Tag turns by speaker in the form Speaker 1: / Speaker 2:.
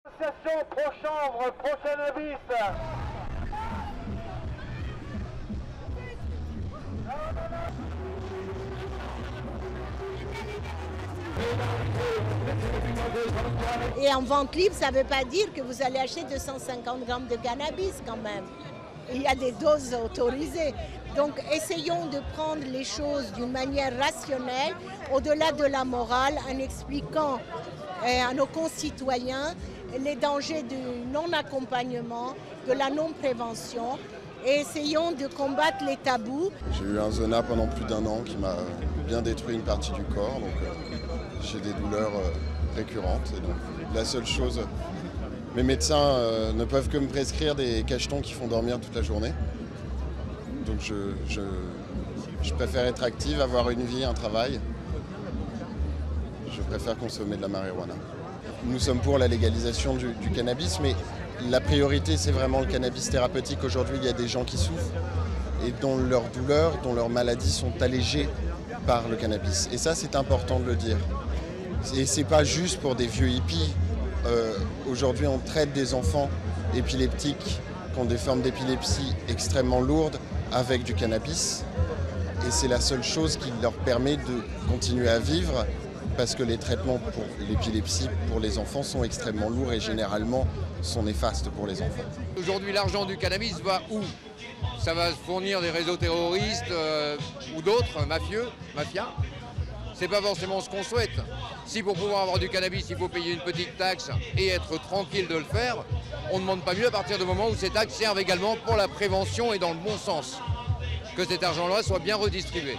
Speaker 1: Association pro-chanvre, pro-cannabis.
Speaker 2: Et en vente libre, ça ne veut pas dire que vous allez acheter 250 grammes de cannabis quand même. Il y a des doses autorisées. Donc essayons de prendre les choses d'une manière rationnelle, au-delà de la morale, en expliquant à nos concitoyens les dangers du non-accompagnement, de la non-prévention, et essayons de combattre les tabous.
Speaker 3: J'ai eu un zona pendant plus d'1 an qui m'a bien détruit une partie du corps, donc j'ai des douleurs récurrentes. Et donc la seule chose, mes médecins ne peuvent que me prescrire des cachetons qui font dormir toute la journée. Donc je préfère être active, avoir une vie, un travail. Je préfère consommer de la marijuana. Nous sommes pour la légalisation du cannabis, mais la priorité, c'est vraiment le cannabis thérapeutique. Aujourd'hui, il y a des gens qui souffrent et dont leurs douleurs, dont leurs maladies sont allégées par le cannabis. Et ça, c'est important de le dire. Et c'est pas juste pour des vieux hippies. Aujourd'hui, on traite des enfants épileptiques qui ont des formes d'épilepsie extrêmement lourdes avec du cannabis. Et c'est la seule chose qui leur permet de continuer à vivre, parce que les traitements pour l'épilepsie pour les enfants sont extrêmement lourds et généralement sont néfastes pour les enfants.
Speaker 4: Aujourd'hui, l'argent du cannabis va où? Ça va fournir des réseaux terroristes ou d'autres, mafias. C'est pas forcément ce qu'on souhaite. Si pour pouvoir avoir du cannabis, il faut payer une petite taxe et être tranquille de le faire, on ne demande pas mieux à partir du moment où ces taxes servent également pour la prévention et dans le bon sens. Que cet argent-là soit bien redistribué.